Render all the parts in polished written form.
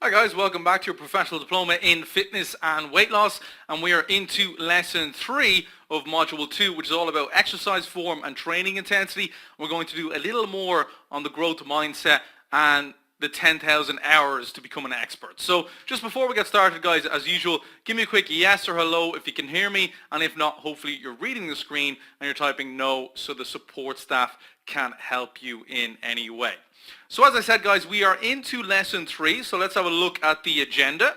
Hi guys, welcome back to your professional diploma in fitness and weight loss, and we are into lesson 3 of module 2, which is all about exercise form and training intensity. We're going to do a little more on the growth mindset and the 10,000 hours to become an expert. So just before we get started guys, as usual, give me a quick yes or hello if you can hear me, and if not, hopefully you're reading the screen and you're typing no so the support staff can help you in any way. So as I said guys, we are into lesson 3, so let's have a look at the agenda.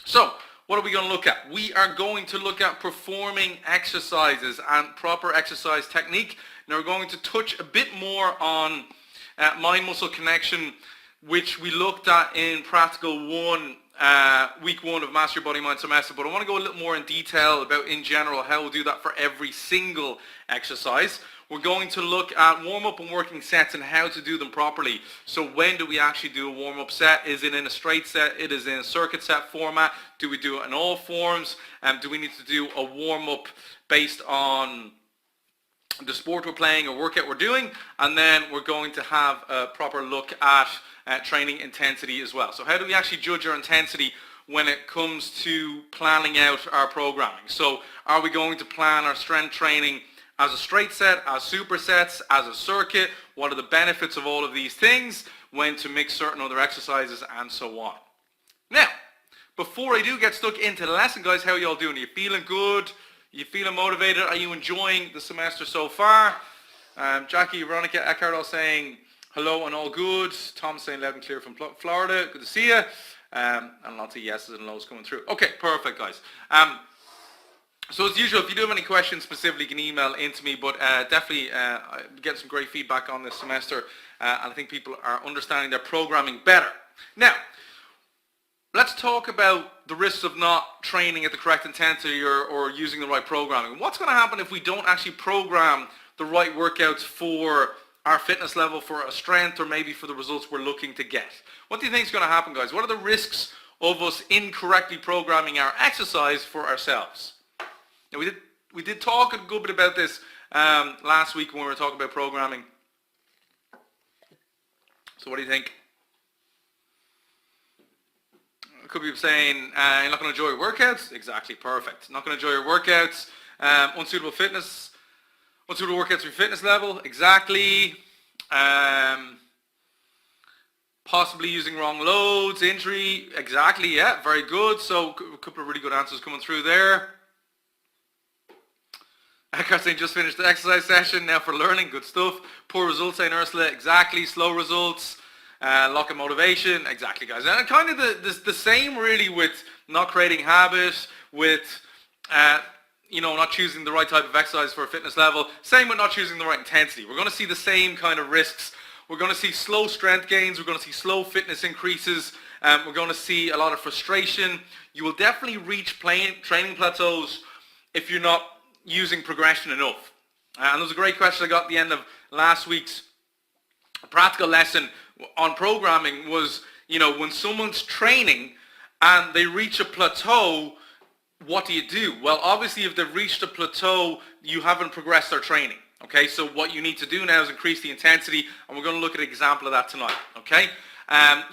So what are we going to look at? We are going to look at performing exercises and proper exercise technique. Now we're going to touch a bit more on mind-muscle connection, which we looked at in practical 1, week 1 of Master Your Body Mind semester, but I want to go a little more in detail about in general how we'll do that for every single exercise. We're going to look at warm-up and working sets and how to do them properly. So when do we actually do a warm-up set? Is it in a straight set? It is in a circuit set format? Do we do it in all forms? Do we need to do a warm-up based on the sport we're playing or workout we're doing? And then we're going to have a proper look at training intensity as well. So how do we actually judge our intensity when it comes to planning out our programming? So are we going to plan our strength training as a straight set, as supersets, as a circuit? What are the benefits of all of these things? When to mix certain other exercises and so on. Now, before I do get stuck into the lesson guys, how are you all doing? Are you feeling good? Are you feeling motivated? Are you enjoying the semester so far? Jackie, Veronica, Eckhart all saying hello and all good. Tom saying loud and clear from Florida. Good to see you. And lots of yeses and lows coming through. Okay, perfect guys. So as usual, if you do have any questions specifically, you can email into me, but definitely get some great feedback on this semester, and I think people are understanding their programming better. Now, let's talk about the risks of not training at the correct intensity or using the right programming. What's going to happen if we don't actually program the right workouts for our fitness level, for our strength, or maybe for the results we're looking to get? What do you think is going to happen, guys? What are the risks of us incorrectly programming our exercise for ourselves? Now, we did talk a good bit about this last week when we were talking about programming. So what do you think? Could be saying you're not going to enjoy your workouts? Exactly, perfect. Not going to enjoy your workouts. Unsuitable workouts for your fitness level? Exactly. Possibly using wrong loads, injury? Exactly, yeah, very good. So a couple of really good answers coming through there. Eckhart saying just finished the exercise session, now for learning, good stuff. Poor results saying Ursula, exactly. Slow results, lack of motivation, exactly guys. And kind of the same really with not creating habits, with not choosing the right type of exercise for a fitness level. Same with not choosing the right intensity. We're going to see the same kind of risks. We're going to see slow strength gains, we're going to see slow fitness increases, we're going to see a lot of frustration. You will definitely reach training plateaus if you're not using progression enough. And there was a great question I got at the end of last week's practical lesson on programming was, when someone's training and they reach a plateau, what do you do? Well, obviously if they've reached a plateau, you haven't progressed their training. Okay, so what you need to do now is increase the intensity, and we're going to look at an example of that tonight. Okay,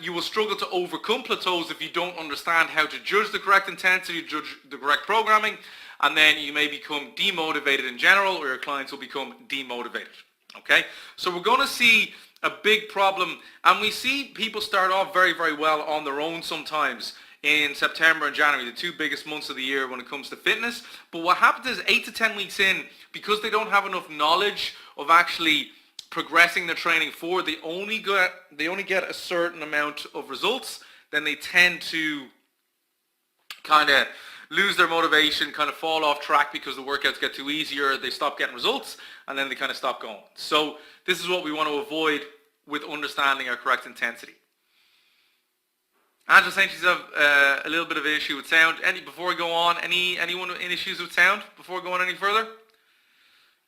you will struggle to overcome plateaus if you don't understand how to judge the correct intensity, judge the correct programming, and then you may become demotivated in general, or your clients will become demotivated. Okay, so we're going to see a big problem, and we see people start off very, very well on their own sometimes in September and January, the 2 biggest months of the year when it comes to fitness. But what happens is 8 to 10 weeks in, because they don't have enough knowledge of actually progressing their training forward, they only get a certain amount of results, then they tend to kind of lose their motivation, kind of fall off track because the workouts get too easier, they stop getting results, and then they kind of stop going. So this is what we want to avoid with understanding our correct intensity. Angela saying she's have a little bit of an issue with sound. Before we go on, anyone in issues with sound before we go on any further?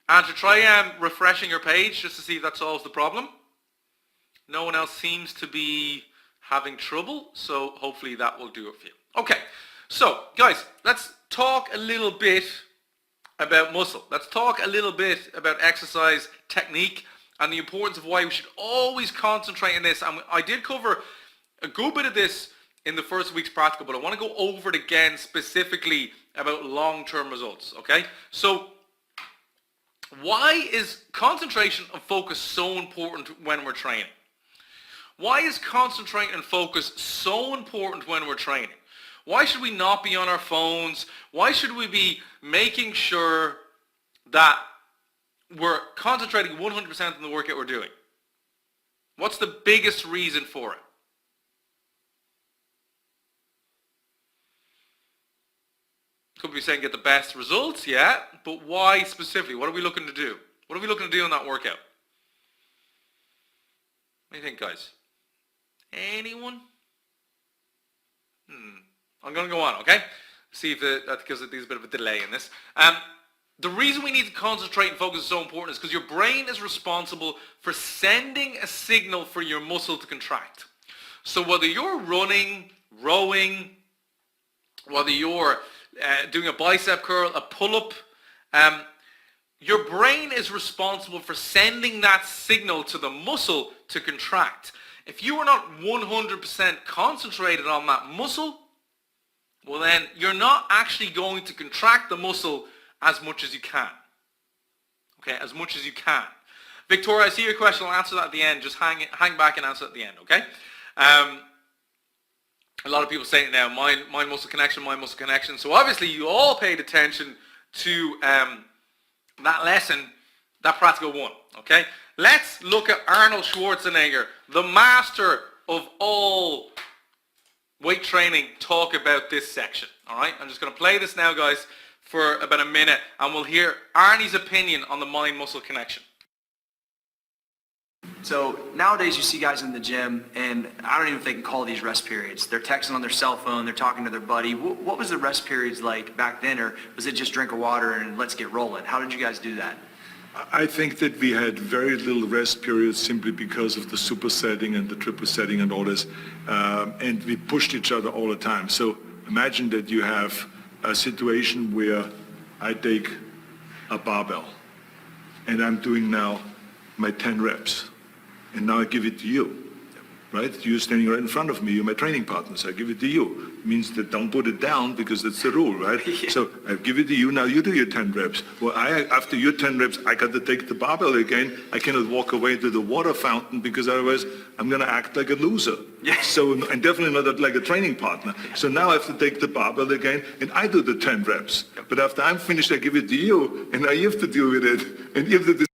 Angela, try refreshing your page just to see if that solves the problem. No one else seems to be having trouble, so hopefully that will do it for you. Okay, so guys, let's talk a little bit about muscle. Let's talk a little bit about exercise technique and the importance of why we should always concentrate on this. And I did cover a good bit of this in the first week's practical, but I want to go over it again specifically about long-term results, okay? So why is concentration and focus so important when we're training? Why is concentrating and focus so important when we're training? Why should we not be on our phones? Why should we be making sure that we're concentrating 100% on the workout we're doing? What's the biggest reason for it? Could be saying get the best results, yeah, but why specifically? What are we looking to do? What are we looking to do in that workout? What do you think, guys? Anyone? I'm going to go on, okay? See if because there's a bit of a delay in this. The reason we need to concentrate and focus is so important is because your brain is responsible for sending a signal for your muscle to contract. So whether you're running, rowing, whether you're doing a bicep curl, a pull-up, your brain is responsible for sending that signal to the muscle to contract. If you are not 100% concentrated on that muscle, well then you're not actually going to contract the muscle as much as you can. Okay, as much as you can. Victoria, I see your question. I'll answer that at the end. Just hang back and answer at the end, okay? A lot of people saying it now, mind muscle connection, mind muscle connection. So obviously you all paid attention to that lesson, that practical one, okay? Let's look at Arnold Schwarzenegger, the master of all weight training, talk about this section, all right? I'm just going to play this now, guys, for about a minute, and we'll hear Arnie's opinion on the mind-muscle connection. So nowadays you see guys in the gym, and I don't even think they can call these rest periods. They're texting on their cell phone, they're talking to their buddy. What was the rest periods like back then, or was it just drink of water and let's get rolling? How did you guys do that? I think that we had very little rest periods simply because of the supersetting and the triple setting and all this, and we pushed each other all the time. So imagine that you have a situation where I take a barbell and I'm doing now my 10 reps, and now I give it to you, right? You're standing right in front of me, you're my training partner, so I give it to you. It means that don't put it down because that's the rule, right? Yeah. So I give it to you, now you do your 10 reps. Well, after your 10 reps, I got to take the barbell again. I cannot walk away to the water fountain because otherwise I'm going to act like a loser. Yeah. So, and definitely not like a training partner. So now I have to take the barbell again and I do the 10 reps. But after I'm finished, I give it to you, and now you have to deal with it. And you have to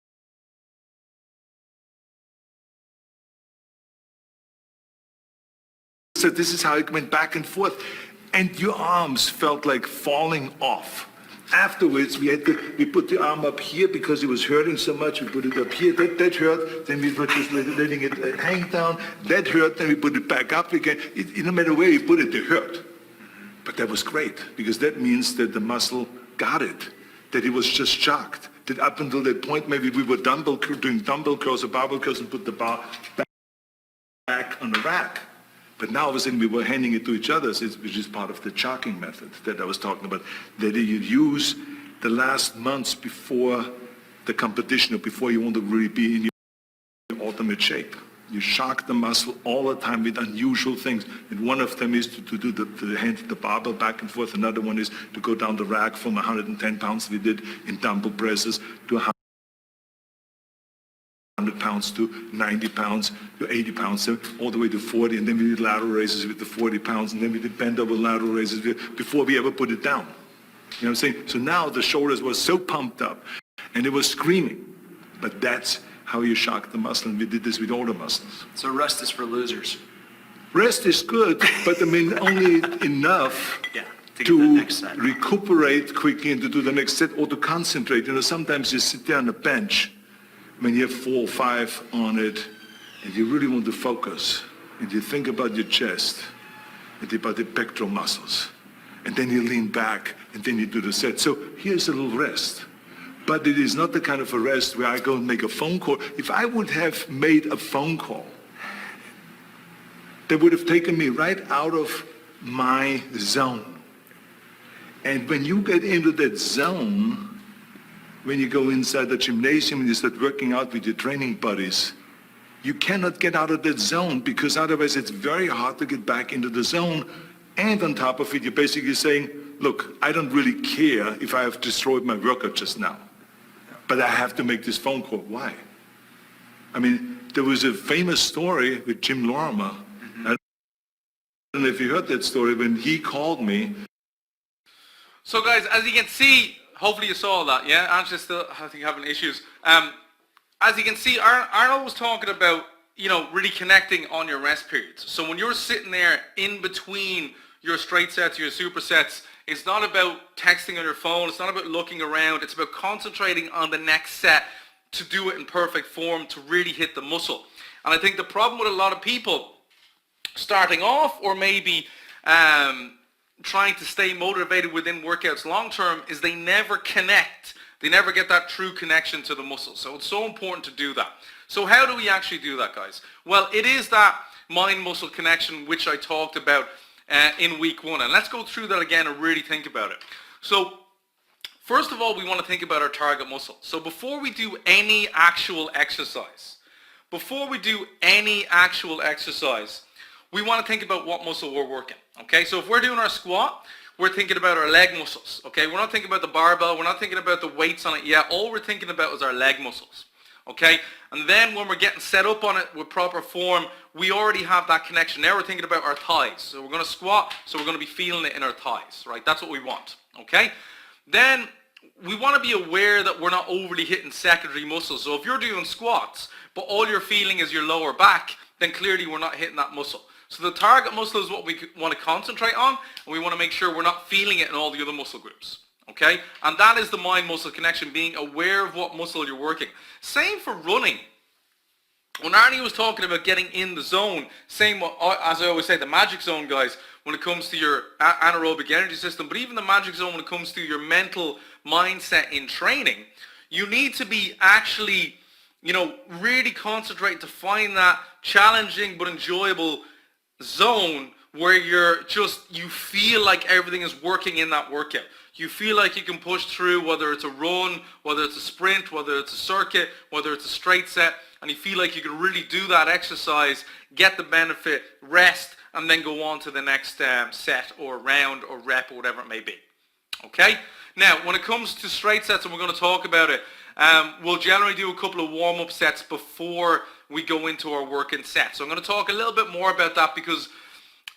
So this is how it went back and forth. And your arms felt like falling off. Afterwards, we put the arm up here because it was hurting so much. We put it up here. That hurt. Then we were just letting it hang down. That hurt. Then we put it back up again. No matter where you put it, it hurt. But that was great because that means that the muscle got it, that it was just shocked. That up until that point, maybe we were doing dumbbell curls or barbell curls and put the bar back on the rack. But now, all of a sudden, we were handing it to each other, which is part of the chalking method that I was talking about, that you use the last months before the competition or before you want to really be in your ultimate shape. You shock the muscle all the time with unusual things. And one of them is to do the hand, the barbell back and forth. Another one is to go down the rack from 110 pounds we did in dumbbell presses to 100 pounds to 90 pounds to 80 pounds, so all the way to 40, and then we did lateral raises with the 40 pounds, and then we did bend over lateral raises before we ever put it down. You know what I'm saying? So now the shoulders were so pumped up, and it was screaming, but that's how you shock the muscle, and we did this with all the muscles. So rest is for losers. Rest is good, but I mean only enough to recuperate quickly and to do the next set or to concentrate. You know, sometimes you sit there on a bench when you have 4 or 5 on it, and you really want to focus, and you think about your chest, and about the pectoral muscles, and then you lean back, and then you do the set. So here's a little rest. But it is not the kind of a rest where I go and make a phone call. If I would have made a phone call, that would have taken me right out of my zone. And when you get into that zone, when you go inside the gymnasium and you start working out with your training buddies, you cannot get out of that zone because otherwise it's very hard to get back into the zone. And on top of it, you're basically saying, look, I don't really care if I have destroyed my workout just now, but I have to make this phone call. Why? I mean, there was a famous story with Jim Lorimer. I don't know if you heard that story when he called me. So guys, as you can see, hopefully you saw that, yeah? Angela's still, I think, having issues. As you can see, Arnold was talking about, really connecting on your rest periods. So when you're sitting there in between your straight sets, your supersets, it's not about texting on your phone, it's not about looking around, it's about concentrating on the next set to do it in perfect form, to really hit the muscle. And I think the problem with a lot of people starting off, or maybe trying to stay motivated within workouts long term, is they never connect. They never get that true connection to the muscle. So it's so important to do that. So how do we actually do that, guys? Well, it is that mind-muscle connection which I talked about in week 1. And let's go through that again and really think about it. So first of all, we want to think about our target muscle. So before we do any actual exercise, we want to think about what muscle we're working. Okay, so if we're doing our squat, we're thinking about our leg muscles. Okay, we're not thinking about the barbell, we're not thinking about the weights on it yet. All we're thinking about is our leg muscles. Okay, and then when we're getting set up on it with proper form, we already have that connection. Now we're thinking about our thighs. So we're going to squat, so we're going to be feeling it in our thighs, right? That's what we want. Okay, then we want to be aware that we're not overly hitting secondary muscles. So if you're doing squats, but all you're feeling is your lower back, then clearly we're not hitting that muscle. So the target muscle is what we want to concentrate on, and we want to make sure we're not feeling it in all the other muscle groups. Okay? And that is the mind-muscle connection, being aware of what muscle you're working. Same for running. When Arnie was talking about getting in the zone, same, as I always say, the magic zone, guys, when it comes to your anaerobic energy system, but even the magic zone when it comes to your mental mindset in training, you need to be actually, really concentrate to find that challenging but enjoyable zone where you feel like everything is working in that workout. You feel like you can push through, whether it's a run, whether it's a sprint, whether it's a circuit, whether it's a straight set, and you feel like you can really do that exercise, get the benefit, rest, and then go on to the next set or round or rep or whatever it may be. Okay? Now, when it comes to straight sets, and we're going to talk about it, we'll generally do a couple of warm-up sets before we go into our working set. So I'm going to talk a little bit more about that because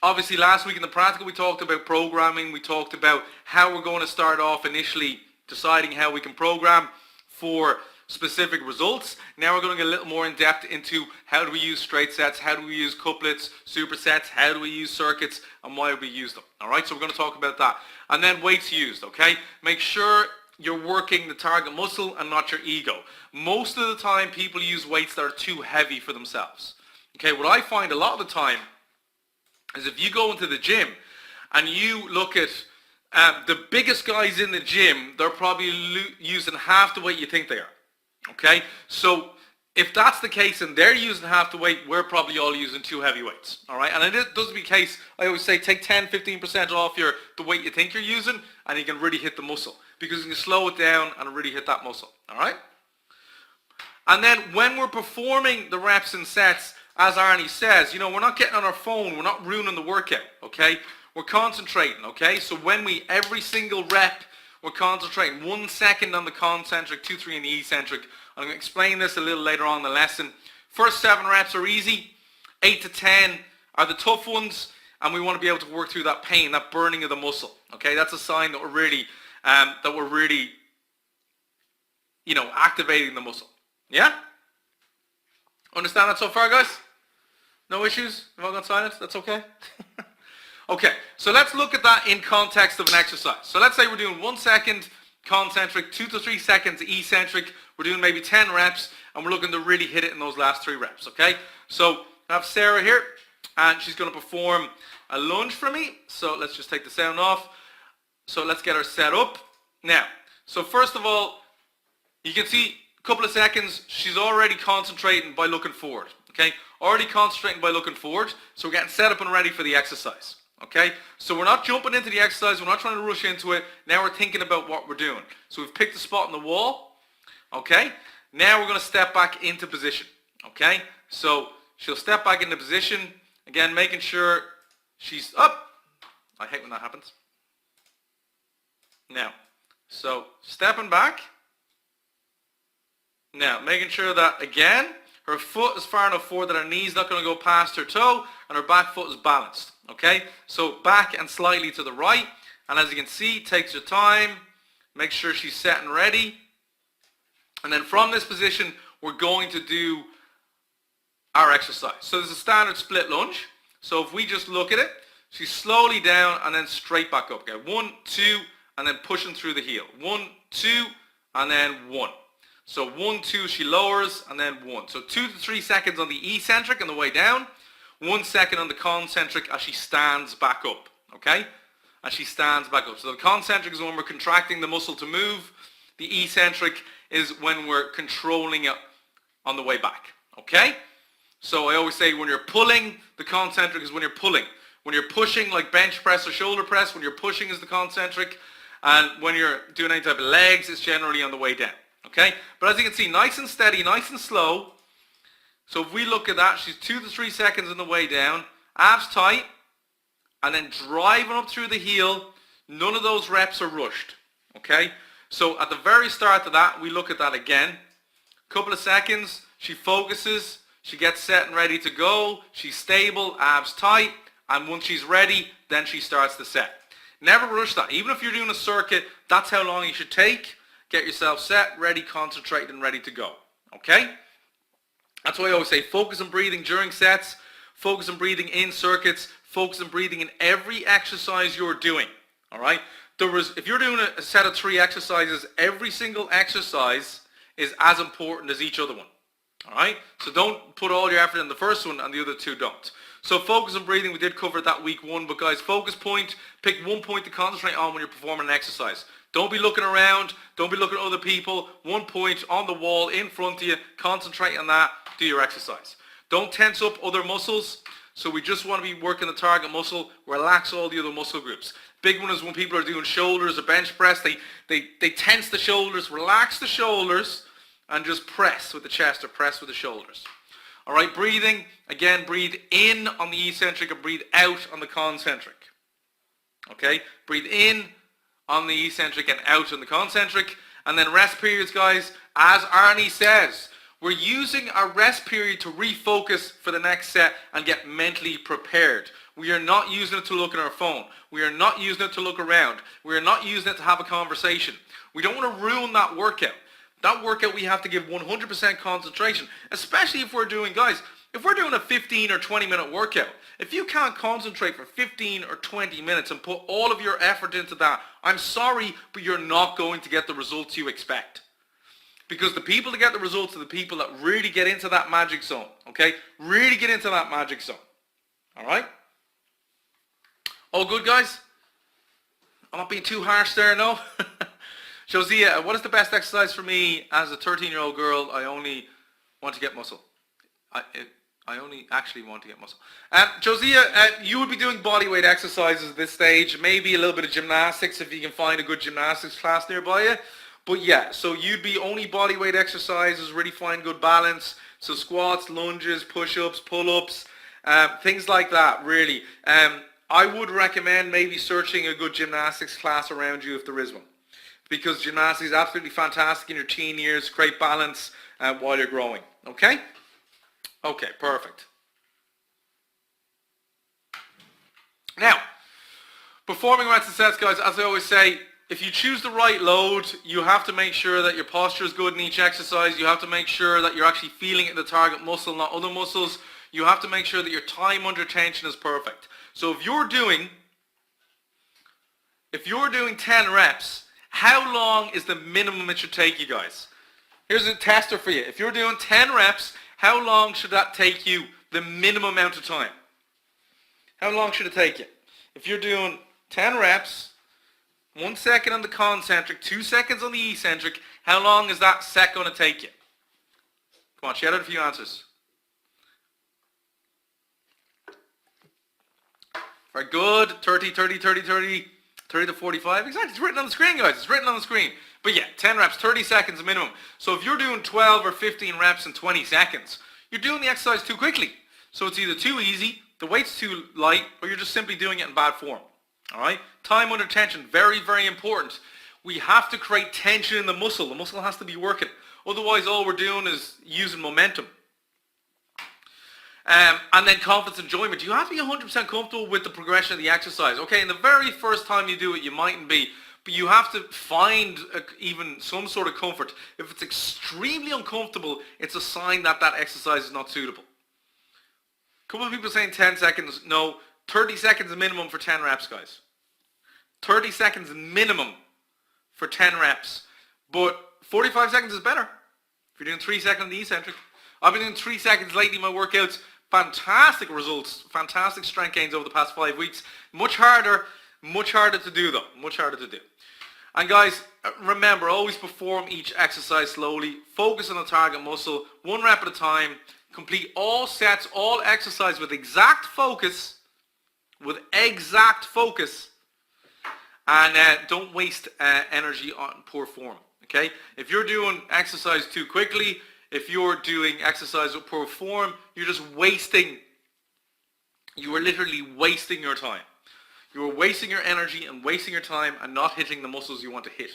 obviously last week in the practical we talked about programming, we talked about how we're going to start off initially deciding how we can program for specific results. Now we're going to get a little more in depth into how do we use straight sets, how do we use couplets, supersets, how do we use circuits, and why we use them. Alright, so we're going to talk about that. And then weights used, okay? Make sure you're working the target muscle and not your ego. Most of the time people use weights that are too heavy for themselves. Okay, what I find a lot of the time is if you go into the gym and you look at the biggest guys in the gym, they're probably using half the weight you think they are. Okay, so if that's the case and they're using half the weight, we're probably all using too heavy weights. All right, and it doesn't be the case. I always say take 10-15% off the weight you think you're using, and you can really hit the muscle because you can slow it down and really hit that muscle. All right, and then when we're performing the reps and sets, as Arnie says, we're not getting on our phone, we're not ruining the workout. Okay, we're concentrating. Okay, so when every single rep, we're concentrating 1 second on the concentric, 2-3 on the eccentric. I'm going to explain this a little later on in the lesson. First 7 reps are easy. 8 to 10 are the tough ones, and we want to be able to work through that pain, that burning of the muscle. Okay, that's a sign that we're really, activating the muscle. Yeah? Understand that so far, guys? No issues? Have I gone silent? That's okay? Okay, so let's look at that in context of an exercise. So let's say we're doing 1 second concentric, 2 to 3 seconds eccentric. We're doing maybe 10 reps, and we're looking to really hit it in those last 3 reps, okay? So I have Sarah here, and she's going to perform a lunge for me. So let's just take the sound off. So let's get her set up. Now, so first of all, you can see a couple of seconds, she's already concentrating by looking forward, okay? Already concentrating by looking forward, so we're getting set up and ready for the exercise. Okay, so we're not jumping into the exercise, we're not trying to rush into it. Now we're thinking about what we're doing. So we've picked a spot on the wall. Okay, now we're going to step back into position. Okay, So she'll step back into position, again making sure she's up. I hate when that happens. Now, so stepping back. Now, making sure that, again, her foot is far enough forward that her knee's not going to go past her toe and her back foot is balanced. Okay? So back and slightly to the right. And as you can see, takes her time. Make sure she's set and ready. And then from this position, we're going to do our exercise. So there's a standard split lunge. So if we just look at it, she's slowly down and then straight back up. Okay, 1, 2, and then pushing through the heel. 1, 2, and then 1. So 1, 2, she lowers, and then 1. So 2 to 3 seconds on the eccentric on the way down. 1 second on the concentric as she stands back up. Okay? As she stands back up. So the concentric is when we're contracting the muscle to move. The eccentric is when we're controlling it on the way back. Okay? So I always say when you're pulling, the concentric is when you're pulling. When you're pushing, like bench press or shoulder press, when you're pushing is the concentric. And when you're doing any type of legs, it's generally on the way down. Okay? But as you can see, nice and steady, nice and slow. So if we look at that, she's 2 to 3 seconds on the way down. Abs tight. And then driving up through the heel. None of those reps are rushed. Okay? So at the very start of that, we look at that again. Couple of seconds. She focuses. She gets set and ready to go. She's stable. Abs tight. And once she's ready, then she starts the set. Never rush that. Even if you're doing a circuit, that's how long you should take. Get yourself set, ready, concentrated, and ready to go. Okay? That's why I always say focus on breathing during sets, focus on breathing in circuits, focus on breathing in every exercise you're doing. All right? If you're doing a set of 3 exercises, every single exercise is as important as each other one. All right? So don't put all your effort in the first one and the other 2 don't. So focus on breathing, we did cover that week 1, but guys, focus point, pick 1 point to concentrate on when you're performing an exercise. Don't be looking around, don't be looking at other people, 1 point on the wall in front of you, concentrate on that, do your exercise. Don't tense up other muscles, so we just want to be working the target muscle, relax all the other muscle groups. Big one is when people are doing shoulders or bench press, they tense the shoulders, relax the shoulders, and just press with the chest or press with the shoulders. All right, breathing, again, breathe in on the eccentric and breathe out on the concentric. Okay, breathe in on the eccentric and out on the concentric. And then rest periods, guys, as Arnie says, we're using our rest period to refocus for the next set and get mentally prepared. We are not using it to look at our phone. We are not using it to look around. We are not using it to have a conversation. We don't want to ruin that workout. That workout, we have to give 100% concentration, especially if we're doing, guys, if we're doing a 15 or 20 minute workout, if you can't concentrate for 15 or 20 minutes and put all of your effort into that, I'm sorry, but you're not going to get the results you expect. Because the people that get the results are the people that really get into that magic zone, okay? Really get into that magic zone, all right? All good, guys? I'm not being too harsh there, no? Josiah, what is the best exercise for me as a 13-year-old girl? I only want to get muscle. I only actually want to get muscle. Josiah, you would be doing bodyweight exercises at this stage, maybe a little bit of gymnastics if you can find a good gymnastics class nearby you. But yeah, so you'd be only bodyweight exercises, really find good balance. So squats, lunges, push-ups, pull-ups, things like that, really. I would recommend maybe searching a good gymnastics class around you if there is one. Because gymnastics is absolutely fantastic in your teen years, great balance while you're growing. Okay? Okay, perfect. Now, performing reps and sets, guys, as I always say, if you choose the right load, you have to make sure that your posture is good in each exercise. You have to make sure that you're actually feeling it in the target muscle, not other muscles. You have to make sure that your time under tension is perfect. So if you're doing 10 reps, how long is the minimum it should take you, guys? Here's a tester for you. If you're doing 10 reps, how long should that take you, the minimum amount of time? How long should it take you? If you're doing 10 reps, 1 second on the concentric, 2 seconds on the eccentric, how long is that set going to take you? Come on, shout out a few answers. Very good. 30 to 45. Exactly. It's written on the screen, guys. It's written on the screen. But yeah, 10 reps, 30 seconds minimum. So if you're doing 12 or 15 reps in 20 seconds, you're doing the exercise too quickly. So it's either too easy, the weight's too light, or you're just simply doing it in bad form. All right? Time under tension, very, very important. We have to create tension in the muscle. The muscle has to be working. Otherwise, all we're doing is using momentum. And then confidence and enjoyment. You have to be 100% comfortable with the progression of the exercise. Okay, and the very first time you do it, you mightn't be. But you have to find even some sort of comfort. If it's extremely uncomfortable, it's a sign that that exercise is not suitable. A couple of people saying 10 seconds. No, 30 seconds minimum for 10 reps, guys. 30 seconds minimum for 10 reps. But 45 seconds is better. If you're doing 3 seconds on the eccentric. I've been doing 3 seconds lately in my workouts. Fantastic results. Fantastic strength gains over the past 5 weeks. Much harder to do though. Much harder to do. And guys, remember, always perform each exercise slowly. Focus on the target muscle, 1 rep at a time. Complete all sets, all exercise with exact focus. And don't waste energy on poor form. Okay? If you're doing exercise too quickly, if you're doing exercise with poor form, you're just wasting. You are literally wasting your time. You are wasting your energy and wasting your time and not hitting the muscles you want to hit.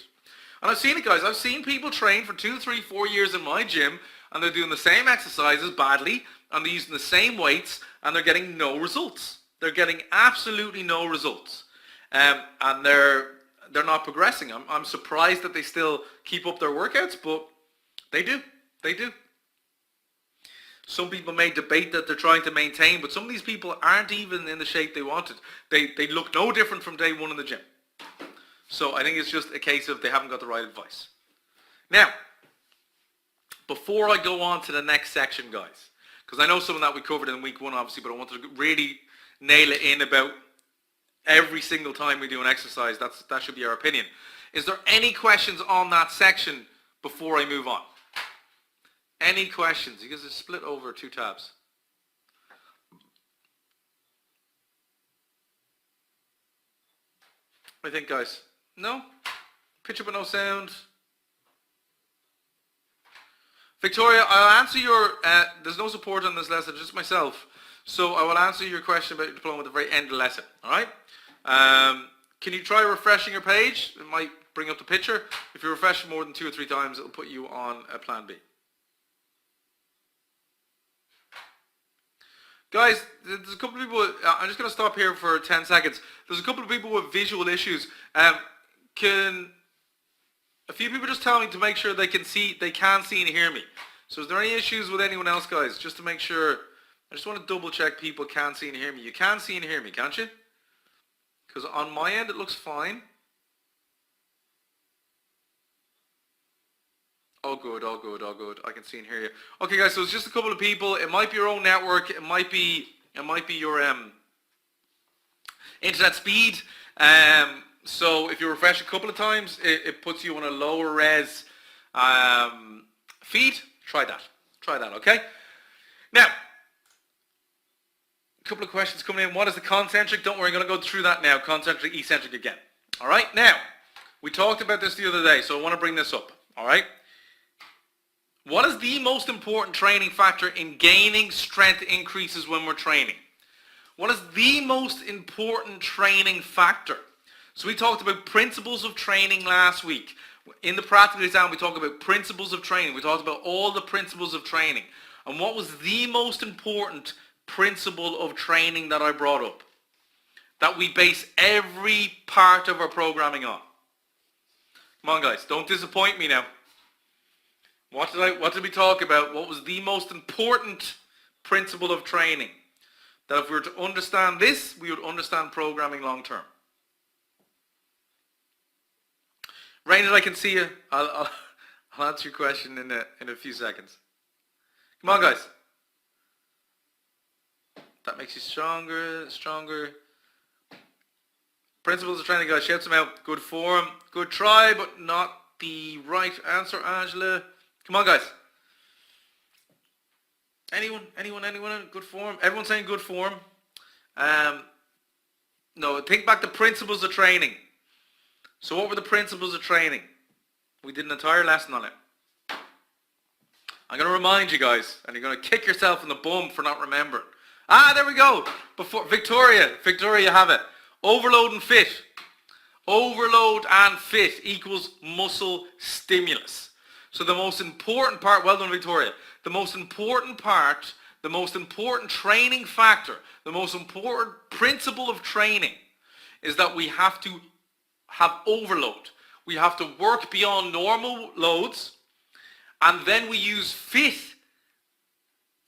And I've seen it, guys. I've seen people train for 2, 3, 4 years in my gym, and they're doing the same exercises badly, and they're using the same weights, and they're getting no results. They're getting absolutely no results. And they're not progressing. I'm surprised that they still keep up their workouts, but they do. They do. Some people may debate that they're trying to maintain, but some of these people aren't even in the shape they wanted. They look no different from day one in the gym. So I think it's just a case of they haven't got the right advice. Now, before I go on to the next section, guys, because I know some of that we covered in week 1, obviously, but I want to really nail it in about every single time we do an exercise. That should be our opinion. Is there any questions on that section before I move on? Any questions? Because it's split over 2 tabs. I think, guys. No? Picture but no sound. Victoria, I'll answer your, there's no support on this lesson, just myself. So I will answer your question about your diploma at the very end of the lesson. All right? Can you try refreshing your page? It might bring up the picture. If you refresh more than 2 or 3 times, it'll put you on a plan B. Guys, there's a couple of people, I'm just going to stop here for 10 seconds. There's a couple of people with visual issues. Can a few people just tell me to make sure they can see and hear me? So is there any issues with anyone else, guys? Just to make sure, I just want to double check people can see and hear me. You can see and hear me, can't you? Because on my end it looks fine. All good, all good, all good. I can see and hear you. Okay, guys, so it's just a couple of people. It might be your own network. It might be your internet speed. So if you refresh a couple of times, it puts you on a lower res feed. Try that, okay? Now, a couple of questions coming in. What is the concentric? Don't worry, I'm going to go through that now. Concentric, eccentric again. All right, now, we talked about this the other day, so I want to bring this up, all right? What is the most important training factor in gaining strength increases when we're training? What is the most important training factor? So we talked about principles of training last week. In the practical exam, we talked about principles of training. We talked about all the principles of training. And what was the most important principle of training that I brought up? That we base every part of our programming on. Come on, guys. Don't disappoint me now. What did we talk about? What was the most important principle of training? That if we were to understand this, we would understand programming long term. Raynard, I can see you. I'll answer your question in a few seconds. Come on, guys. That makes you stronger. Principles of training, guys. Shout them out. Good form. Good try, but not the right answer, Angela. Come on, guys. Anyone? Good form? Everyone's saying good form. No, think back to principles of training. So what were the principles of training? We did an entire lesson on it. I'm going to remind you guys, and you're going to kick yourself in the bum for not remembering. There we go. Before Victoria, you have it. Overload and fit. Overload and fit equals muscle stimulus. So the most important part, well done Victoria, the most important part, the most important training factor, the most important principle of training is that we have to have overload. We have to work beyond normal loads, and then we use fit,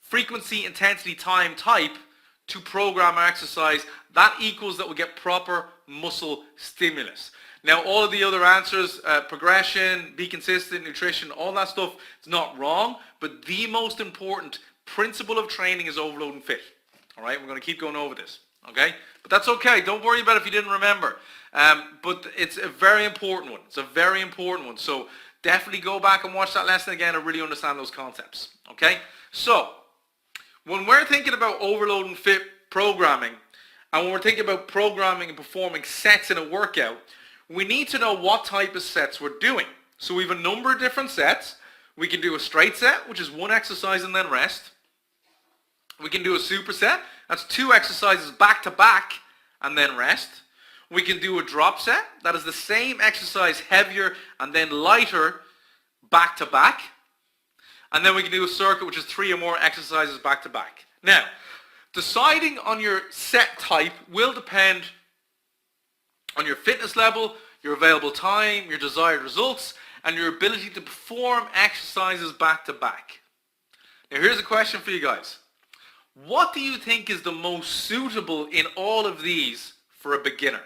frequency, intensity, time, type to program our exercise. That equals that we get proper muscle stimulus. Now all of the other answers, progression, be consistent, nutrition, all that stuff is not wrong, but the most important principle of training is overload and fit. All right, we're going to keep going over this, okay? But that's okay. Don't worry about it if you didn't remember. But it's a very important one. It's a very important one. So definitely go back and watch that lesson again and really understand those concepts, okay? So when we're thinking about overload and fit programming, and when we're thinking about programming and performing sets in a workout, we need to know what type of sets we're doing. So we have a number of different sets. We can do a straight set, which is one exercise and then rest. We can do a superset. That's 2 exercises back to back and then rest. We can do a drop set. That is the same exercise, heavier and then lighter, back to back. And then we can do a circuit, which is 3 or more exercises back to back. Now, deciding on your set type will depend on your fitness level, your available time, your desired results, and your ability to perform exercises back to back. Now here's a question for you guys. What do you think is the most suitable in all of these for a beginner?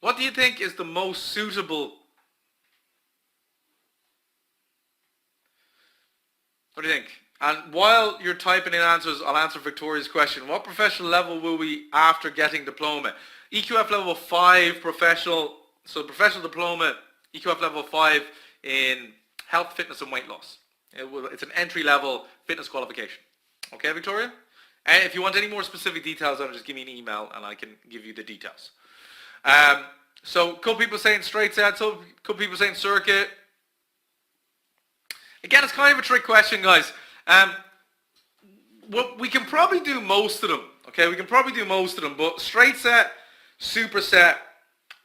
What do you think is the most suitable? What do you think? And while you're typing in answers, I'll answer Victoria's question. What professional level will we after getting diploma? EQF level 5 professional, so professional diploma, EQF level 5 in health, fitness and weight loss. It's an entry level fitness qualification. Okay, Victoria? And if you want any more specific details, just give me an email and I can give you the details. So a couple people saying straight set, so a couple people saying circuit. Again, it's kind of a trick question, guys. Well, we can probably do most of them. Okay, we can probably do most of them, but straight set, superset,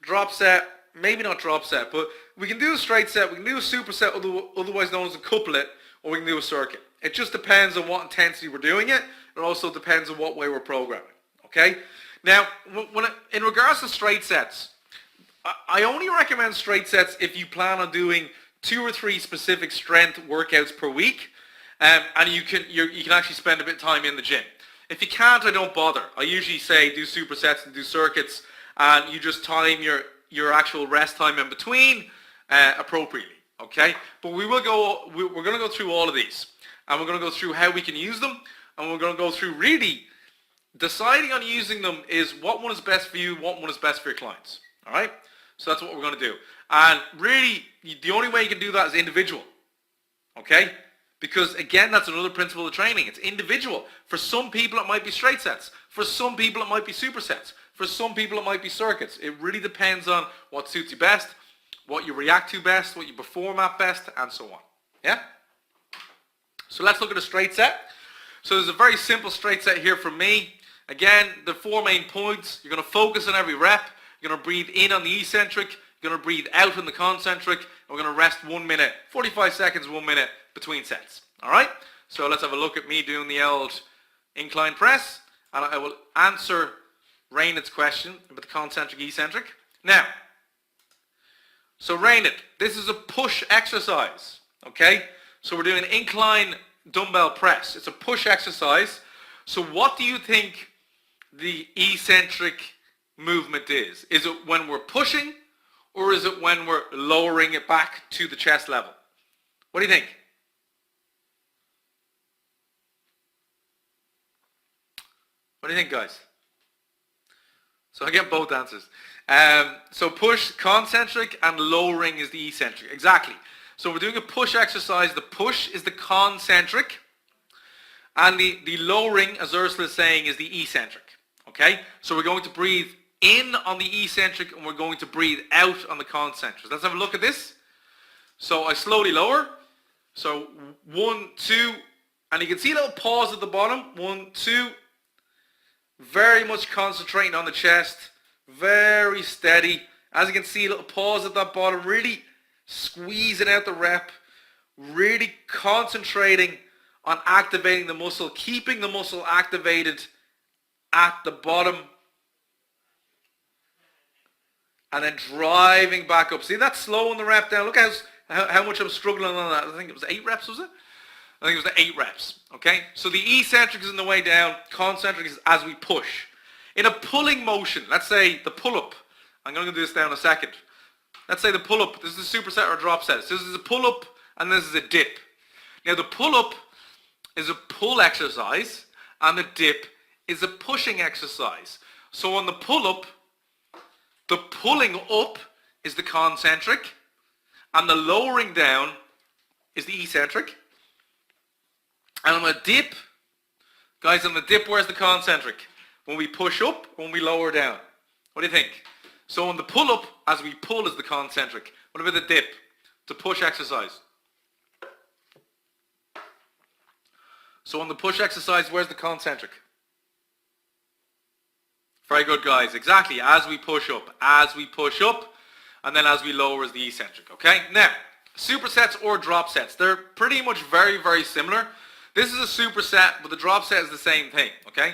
drop set, maybe not drop set, but we can do a straight set, we can do a superset, otherwise known as a couplet, or we can do a circuit. It just depends on what intensity we're doing it. It also depends on what way we're programming. Okay? Now, in regards to straight sets, I only recommend straight sets if you plan on doing 2 or 3 specific strength workouts per week, and you can actually spend a bit of time in the gym. If you can't, I don't bother. I usually say do supersets and do circuits, and you just time your actual rest time in between appropriately. Okay, but we're going to go through all of these, and we're going to go through how we can use them, and we're going to go through really deciding on using them is what one is best for you, what one is best for your clients. All right, so that's what we're going to do, and really the only way you can do that is individual. Okay, because again, that's another principle of training. It's individual. For some people it might be straight sets, for some people it might be supersets, for some people it might be circuits. It really depends on what suits you best, what you react to best, what you perform at best, and so on. Yeah? So let's look at a straight set. So there's a very simple straight set here from me. Again, the 4 main points. You're going to focus on every rep. You're going to breathe in on the eccentric. You're going to breathe out on the concentric. And we're going to rest 1 minute, 45 seconds, 1 minute between sets. All right? So let's have a look at me doing the old incline press. And I will answer Raynard's question about the concentric, eccentric. Now, so Raynard, this is a push exercise, okay? So we're doing an incline dumbbell press. It's a push exercise. So what do you think the eccentric movement is? Is it when we're pushing, or is it when we're lowering it back to the chest level? What do you think? What do you think, guys? So I get both answers. So push, concentric, and lowering is the eccentric. Exactly. So we're doing a push exercise. The push is the concentric, and the lowering, as Ursula is saying, is the eccentric. Okay? So we're going to breathe in on the eccentric, and we're going to breathe out on the concentric. Let's have a look at this. So I slowly lower. So 1, 2, and you can see a little pause at the bottom. 1, 2. Very much concentrating on the chest. Very steady. As you can see, a little pause at that bottom. Really squeezing out the rep. Really concentrating on activating the muscle. Keeping the muscle activated at the bottom. And then driving back up. See, that's slowing the rep down. Look how much I'm struggling on that. I think it was 8 reps, was it? I think it was the 8 reps. Okay? So the eccentric is in the way down. Concentric is as we push. In a pulling motion, let's say the pull-up. I'm going to do this down in a second. Let's say the pull-up. This is a superset or a drop set. So this is a pull-up and this is a dip. Now the pull-up is a pull exercise and the dip is a pushing exercise. So on the pull-up, the pulling up is the concentric and the lowering down is the eccentric. And on a dip, guys, on the dip, where's the concentric? When we push up, when we lower down. What do you think? So on the pull up, as we pull is the concentric. What about the dip? It's a push exercise. So on the push exercise, where's the concentric? Very good, guys. Exactly. As we push up, and then as we lower is the eccentric. Okay? Now, supersets or drop sets. They're pretty much very, very similar. This is a superset, but the drop set is the same thing. Okay?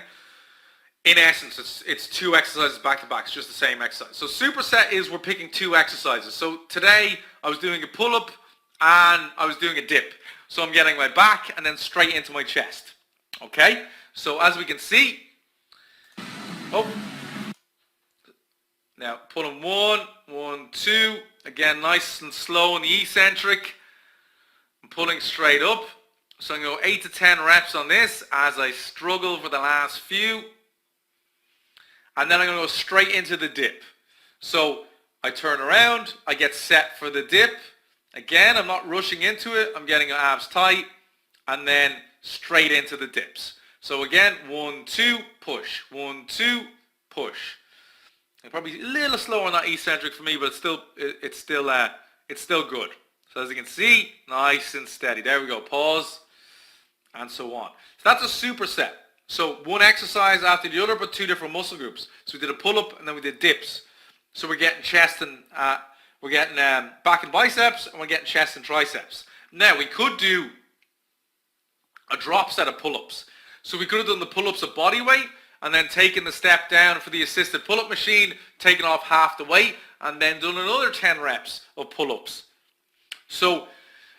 In essence, it's 2 exercises back to back. It's just the same exercise. So superset is we're picking 2 exercises. So today I was doing a pull-up and I was doing a dip. So I'm getting my back and then straight into my chest. Okay? So as we can see, now pulling 1, 1, 2. Again, nice and slow on the eccentric. I'm pulling straight up. So I'm going to go 8 to 10 reps on this as I struggle for the last few. And then I'm going to go straight into the dip. So I turn around, I get set for the dip. Again, I'm not rushing into it. I'm getting abs tight. And then straight into the dips. So again, 1, 2, push. 1, 2, push. And probably a little slower on that eccentric for me, but it's still good. So as you can see, nice and steady. There we go. Pause. And so on. So that's a superset. So one exercise after the other, but 2 different muscle groups. So we did a pull-up and then we did dips. So we're getting chest and we're getting back and biceps, and we're getting chest and triceps. Now we could do a drop set of pull-ups. So we could have done the pull-ups of body weight, and then taken the step down for the assisted pull-up machine, taken off half the weight, and then done another 10 reps of pull-ups. So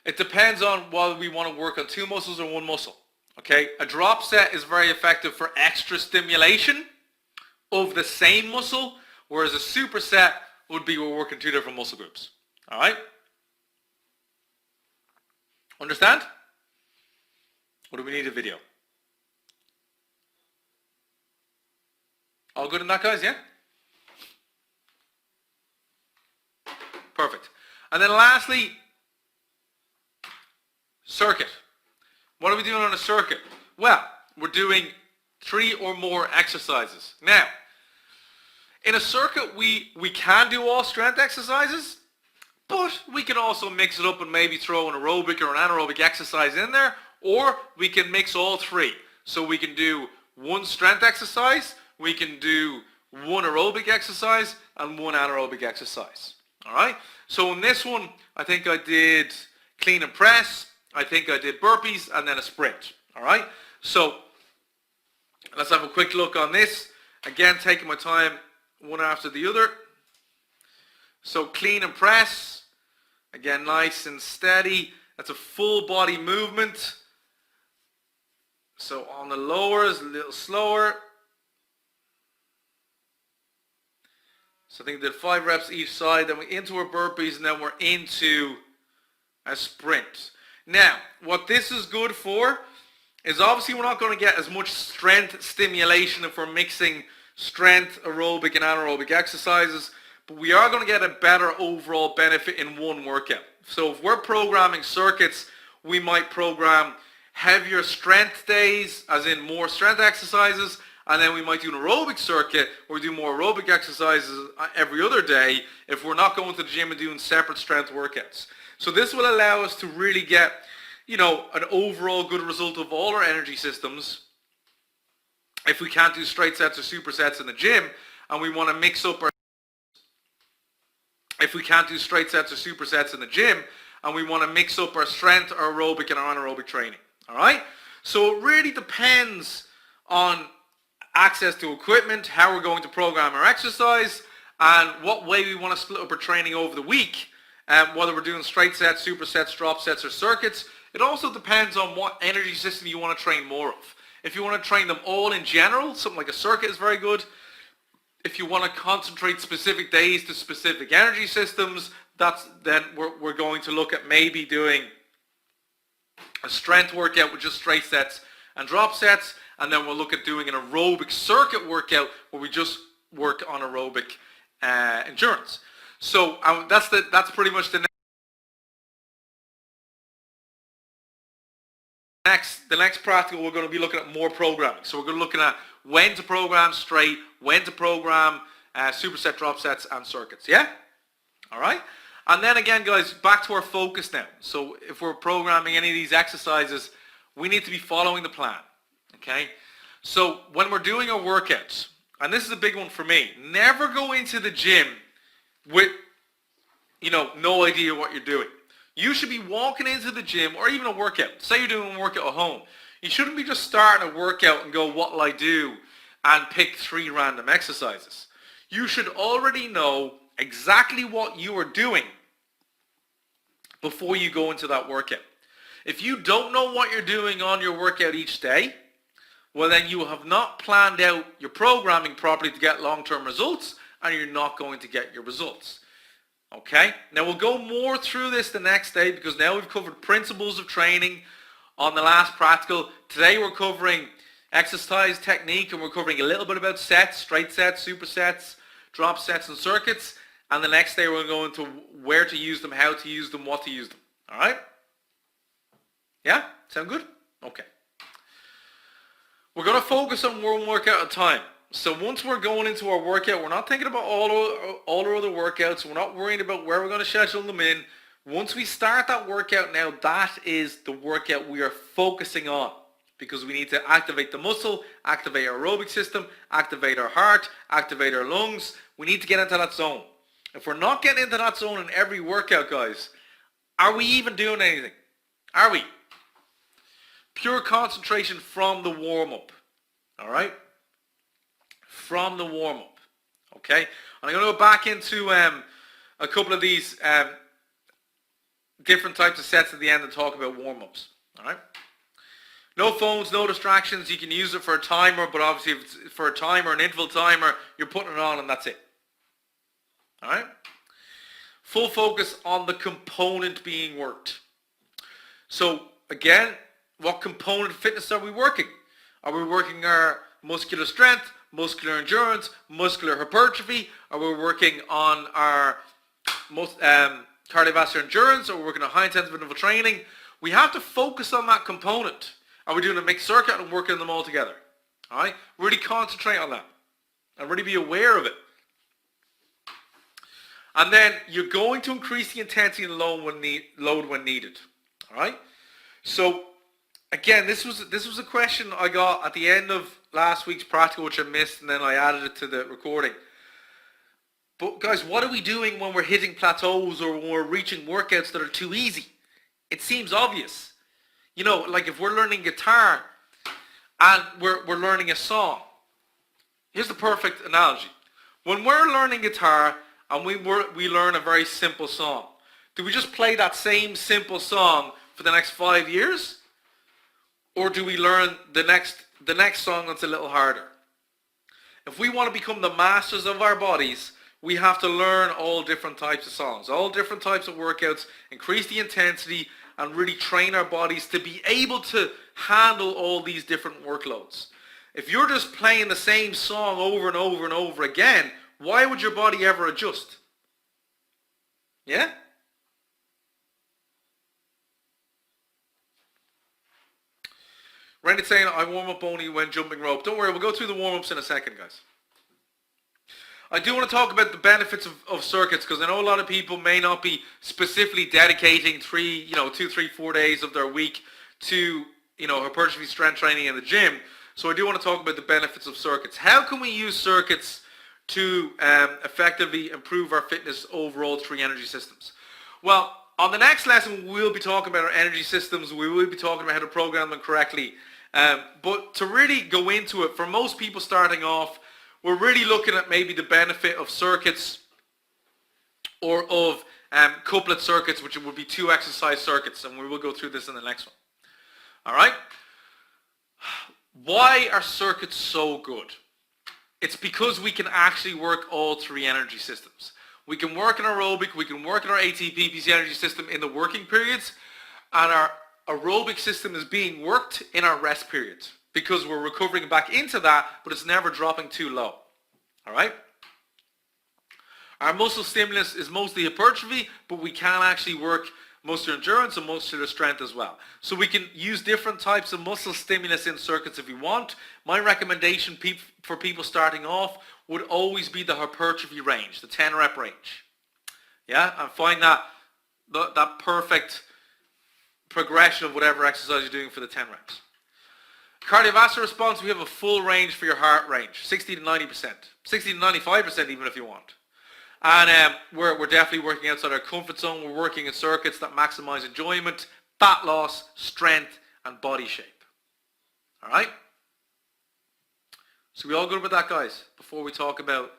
it depends on whether we want to work on 2 muscles or 1 muscle. Okay, a drop set is very effective for extra stimulation of the same muscle, whereas a superset would be we're working 2 different muscle groups. All right? Understand? Or do we need a video? All good in that, guys, yeah? Perfect. And then lastly, circuit. What are we doing on a circuit? Well, we're doing 3 or more exercises. Now, in a circuit, we can do all strength exercises, but we can also mix it up and maybe throw an aerobic or an anaerobic exercise in there, or we can mix all 3. So we can do 1 strength exercise, we can do 1 aerobic exercise, and 1 anaerobic exercise. All right? So in this one, I think I did clean and press, I think I did burpees, and then a sprint. All right? So let's have a quick look on this. Again, taking my time one after the other. So clean and press. Again, nice and steady. That's a full body movement. So on the lowers, a little slower. So I think we did 5 reps each side. Then we're into our burpees, and then we're into a sprint. Now, what this is good for is obviously we're not going to get as much strength stimulation if we're mixing strength, aerobic, and anaerobic exercises, but we are going to get a better overall benefit in one workout. So if we're programming circuits, we might program heavier strength days, as in more strength exercises, and then we might do an aerobic circuit where we do more aerobic exercises every other day if we're not going to the gym and doing separate strength workouts. So this will allow us to really get, you know, an overall good result of all our energy systems. If we can't do straight sets or supersets in the gym, and we want to mix up our, if we can't do straight sets or supersets in the gym, and we want to mix up our strength, our aerobic, and our anaerobic training. All right? So it really depends on access to equipment, how we're going to program our exercise, and what way we want to split up our training over the week, whether we're doing straight sets, supersets, drop sets, or circuits. It also depends on what energy system you want to train more of. If you want to train them all in general, something like a circuit is very good. If you want to concentrate specific days to specific energy systems, then we're going to look at maybe doing a strength workout with just straight sets and drop sets, and then we'll look at doing an aerobic circuit workout where we just work on aerobic endurance. So that's pretty much the next practical. We're going to be looking at more programming. So we're going to be looking at when to program straight, when to program superset, drop sets, and circuits. Yeah? All right? And then again, guys, back to our focus now. So if we're programming any of these exercises, we need to be following the plan. Okay? So when we're doing our workouts, and this is a big one for me, never go into the gym with, you know, no idea what you're doing. You should be walking into the gym, or even a workout. Say you're doing a workout at home. You shouldn't be just starting a workout and go, what'll I do? And pick 3 random exercises. You should already know exactly what you are doing before you go into that workout. If you don't know what you're doing on your workout each day, well then you have not planned out your programming properly to get long-term results, and you're not going to get your results. Okay? Now we'll go more through this the next day, because now we've covered principles of training on the last practical. Today we're covering exercise technique, and we're covering a little bit about sets, straight sets, supersets, drop sets, and circuits. And the next day we're going to where to use them, how to use them, what to use them. All right? Yeah? Sound good? Okay. We're going to focus on one workout at a time. So once we're going into our workout, we're not thinking about all our other workouts. We're not worrying about where we're going to schedule them in. Once we start that workout now, that is the workout we are focusing on, because we need to activate the muscle, activate our aerobic system, activate our heart, activate our lungs. We need to get into that zone. If we're not getting into that zone in every workout, guys, are we even doing anything? Are we? Pure concentration from the warm-up. All right? From the warm-up. Okay? And I'm going to go back into a couple of these different types of sets at the end and talk about warm-ups. All right? No phones, no distractions. You can use it for a timer, but obviously if it's for a timer, an interval timer, you're putting it on and that's it. All right? Full focus on the component being worked. So again, what component of fitness are we working? Are we working our muscular strength, muscular endurance, muscular hypertrophy? Are we working on our cardiovascular endurance? Or are we working on high intensive interval training? We have to focus on that component. Are we doing a mixed circuit and working them all together? All right? Really concentrate on that and really be aware of it. And then you're going to increase the intensity and load when needed. All right? So again, this was a question I got at the end of last week's practical, which I missed, and then I added it to the recording. But guys, what are we doing when we're hitting plateaus or when we're reaching workouts that are too easy? It seems obvious. You know, like if we're learning guitar and we're learning a song. Here's the perfect analogy. When we're learning guitar and we learn a very simple song, do we just play that same simple song for the next 5 years? Or do we learn the next song that's a little harder? If we want to become the masters of our bodies, we have to learn all different types of songs, all different types of workouts, increase the intensity, and really train our bodies to be able to handle all these different workloads. If you're just playing the same song over and over and over again, why would your body ever adjust? Yeah? Randy's saying, I warm up only when jumping rope. Don't worry, we'll go through the warm-ups in a second, guys. I do want to talk about the benefits of circuits, because I know a lot of people may not be specifically dedicating 2, 3, 4 days of their week to, hypertrophy, strength training in the gym. So I do want to talk about the benefits of circuits. How can we use circuits to effectively improve our fitness overall through energy systems? Well, on the next lesson, we'll be talking about our energy systems. We will be talking about how to program them correctly. But to really go into it, for most people starting off, we're really looking at maybe the benefit of circuits or of couplet circuits, which would be 2 exercise circuits, and we will go through this in the next one. All right? Why are circuits so good? It's because we can actually work all 3 energy systems. We can work in aerobic, we can work in our ATP PC energy system in the working periods, and our aerobic system is being worked in our rest periods, because we're recovering back into that, but it's never dropping too low. All right? Our muscle stimulus is mostly hypertrophy, but we can actually work muscular endurance and muscular strength as well. So we can use different types of muscle stimulus in circuits if we want. My recommendation for people starting off would always be the hypertrophy range, the 10 rep range. Yeah, and find that perfect progression of whatever exercise you're doing for the 10 reps. Cardiovascular response, we have a full range for your heart range, 60 to 90%, 60 to 95% even if you want. And we're definitely working outside our comfort zone. We're working in circuits that maximize enjoyment, fat loss, strength, and body shape. All right? So we all good with that, guys? Before we talk about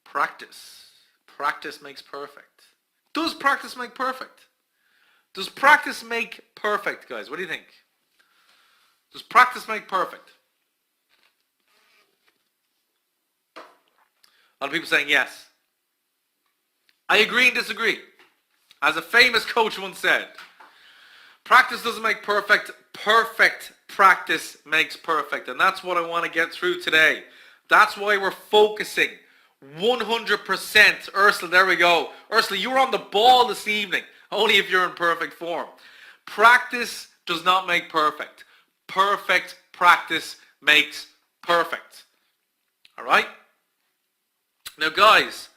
practice. Practice makes perfect. Does practice make perfect? Does practice make perfect, guys? What do you think? Does practice make perfect? A lot of people saying yes. I agree and disagree. As a famous coach once said, practice doesn't make perfect, perfect practice makes perfect. And that's what I want to get through today. That's why we're focusing 100%. Ursula, there we go. Ursula, you were on the ball this evening, only if you're in perfect form. Practice does not make perfect. Perfect practice makes perfect. All right? Now, guys,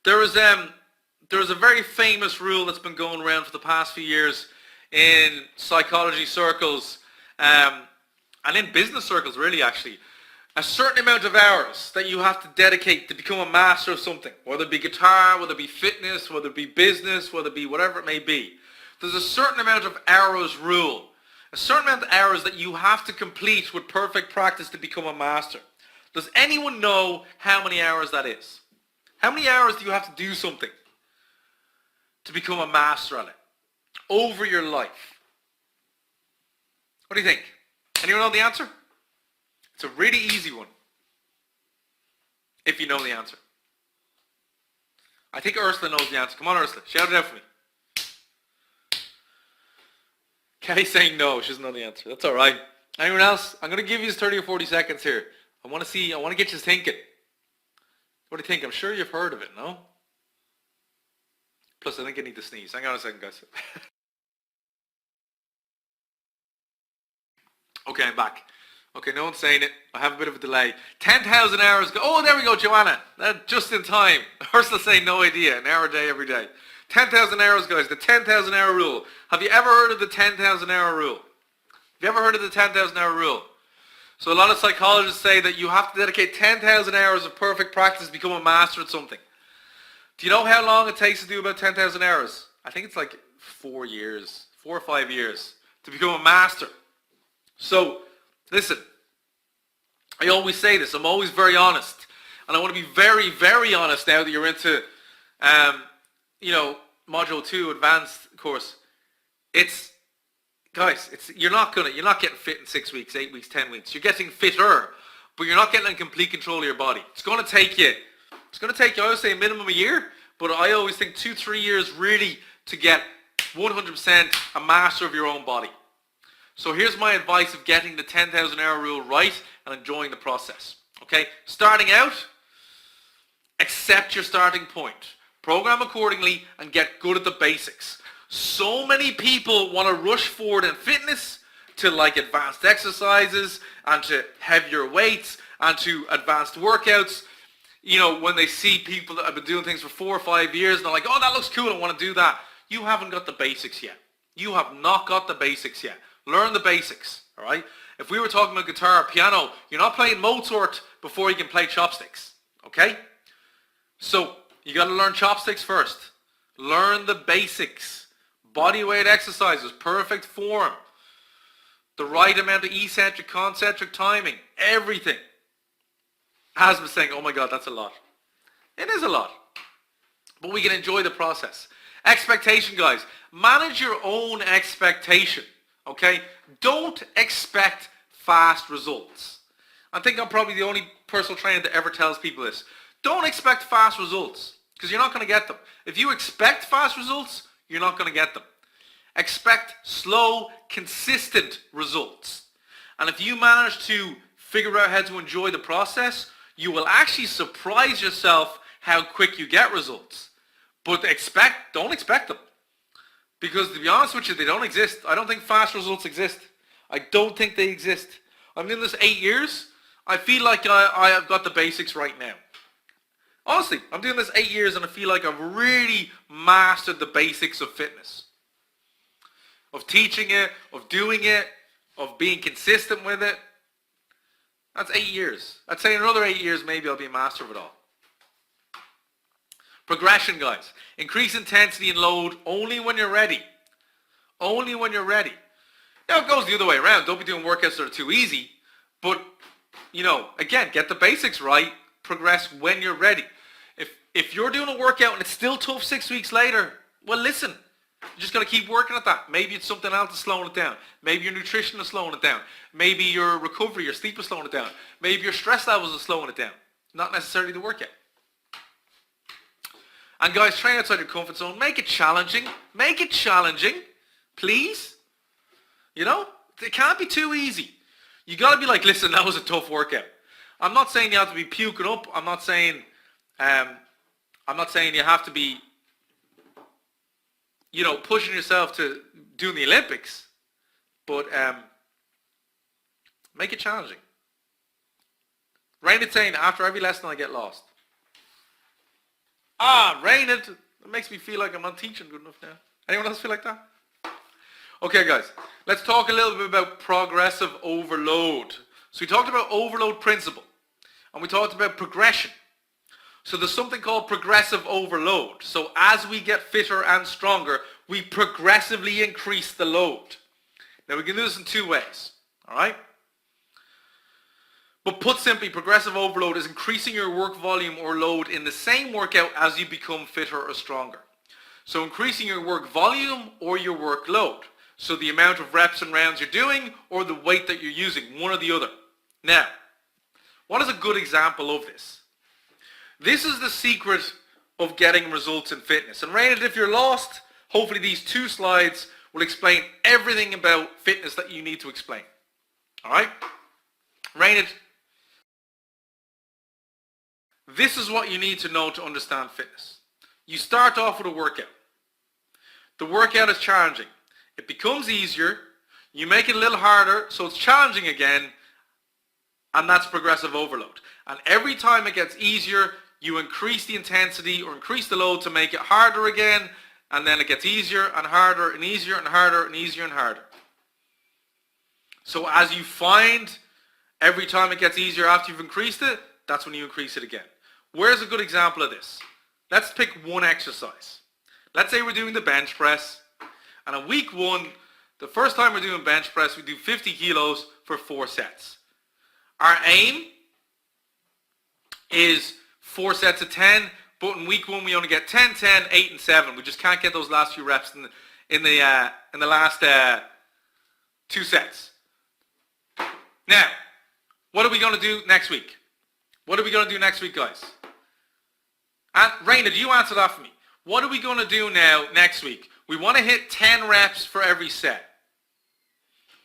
there is a very famous rule that's been going around for the past few years in psychology circles and in business circles, really, actually. A certain amount of hours that you have to dedicate to become a master of something, whether it be guitar, whether it be fitness, whether it be business, whether it be whatever it may be. There's a certain amount of hours rule, a certain amount of hours that you have to complete with perfect practice to become a master. Does anyone know how many hours that is? How many hours do you have to do something to become a master at it over your life? What do you think? Anyone know the answer? It's a really easy one if you know the answer. I think Ursula knows the answer. Come on, Ursula, shout it out for me. Kelly's saying no, she doesn't know the answer. That's all right. Anyone else? I'm going to give you 30 or 40 seconds here. I want to get you thinking. What do you think? I'm sure you've heard of it, no? Plus, I think I need to sneeze. Hang on a second, guys. Okay, I'm back. Okay, no one's saying it. I have a bit of a delay. 10,000 hours. Oh, there we go, Joanna. Just in time. Ursula's saying no idea. An hour a day every day. 10,000 hours, guys. The 10,000 hour rule. Have you ever heard of the 10,000 hour rule? Have you ever heard of the 10,000 hour rule? So a lot of psychologists say that you have to dedicate 10,000 hours of perfect practice to become a master at something. Do you know how long it takes to do about 10,000 hours? I think it's like 4 years, 4 or 5 years to become a master. So, listen, I always say this, I'm always very honest. And I want to be very, very honest now that you're into, Module 2 Advanced course. You're not getting fit in 6 weeks, 8 weeks, 10 weeks. You're getting fitter, but you're not getting in complete control of your body. It's going to take you, I would say, a minimum a year, but I always think 2-3 years really to get 100% a master of your own body. So here's my advice of getting the 10,000 hour rule right and enjoying the process. Okay, starting out, accept your starting point. Program accordingly and get good at the basics. So many people want to rush forward in fitness to like advanced exercises and to heavier weights and to advanced workouts. you know, when they see people that have been doing things for 4 or 5 years and they're like, oh, that looks cool, I want to do that. You haven't got the basics yet. You have not got the basics yet. Learn the basics, all right? If we were talking about guitar or piano, you're not playing Mozart before you can play chopsticks, okay? So you got to learn chopsticks first. Learn the basics. Body weight exercises, perfect form, the right amount of eccentric, concentric timing, everything. Hasm is saying, oh my God, that's a lot. It is a lot. But we can enjoy the process. Expectation, guys. Manage your own expectation, okay? Don't expect fast results. I think I'm probably the only personal trainer that ever tells people this. Don't expect fast results because you're not going to get them. If you expect fast results, you're not going to get them. Expect slow, consistent results. And if you manage to figure out how to enjoy the process, you will actually surprise yourself how quick you get results. But don't expect them. Because to be honest with you, they don't exist. I don't think fast results exist. I don't think they exist. I've been in this 8 years. I feel like I have got the basics right now. Honestly, I'm doing this 8 years and I feel like I've really mastered the basics of fitness. Of teaching it, of doing it, of being consistent with it. That's 8 years. I'd say in another 8 years maybe I'll be a master of it all. Progression, guys. Increase intensity and load only when you're ready. Only when you're ready. Now it goes the other way around. Don't be doing workouts that are too easy. But, you know, again, get the basics right. Progress when you're ready. If you're doing a workout and it's still tough 6 weeks later, well, listen. You just got to keep working at that. Maybe it's something else that's slowing it down. Maybe your nutrition is slowing it down. Maybe your recovery, your sleep is slowing it down. Maybe your stress levels are slowing it down. Not necessarily the workout. And guys, train outside your comfort zone. Make it challenging. Make it challenging, please. You know, it can't be too easy. You got to be like, listen, that was a tough workout. I'm not saying you have to be puking up. I'm not saying you have to be, you know, pushing yourself to doing the Olympics. But make it challenging. Rained saying, after every lesson I get lost. Rained, it makes me feel like I'm not teaching good enough now. Anyone else feel like that? Okay, guys, let's talk a little bit about progressive overload. So we talked about overload principle, and we talked about progression. So there's something called progressive overload. So as we get fitter and stronger, we progressively increase the load. Now we can do this in two ways, all right? But put simply, progressive overload is increasing your work volume or load in the same workout as you become fitter or stronger. So increasing your work volume or your workload. So the amount of reps and rounds you're doing or the weight that you're using, one or the other. Now, what is a good example of this? This is the secret of getting results in fitness. And Rained, if you're lost, hopefully these 2 slides will explain everything about fitness that you need to explain. All right? Rained, this is what you need to know to understand fitness. You start off with a workout. The workout is challenging. It becomes easier. You make it a little harder, so it's challenging again, and that's progressive overload. And every time it gets easier, you increase the intensity or increase the load to make it harder again, and then it gets easier and harder and easier and harder and easier and harder. So as you find every time it gets easier after you've increased it, that's when you increase it again. Where's a good example of this? Let's pick one exercise. Let's say we're doing the bench press, and in week 1, the first time we're doing bench press, we do 50 kilos for 4 sets. Our aim is 4 sets of 10, but in week 1 we only get 10, 10, 8, and 7. We just can't get those last few reps in the last 2 sets. Now, what are we going to do next week? What are we going to do next week, guys? And Raina, do you answer that for me? What are we going to do now next week? We want to hit 10 reps for every set.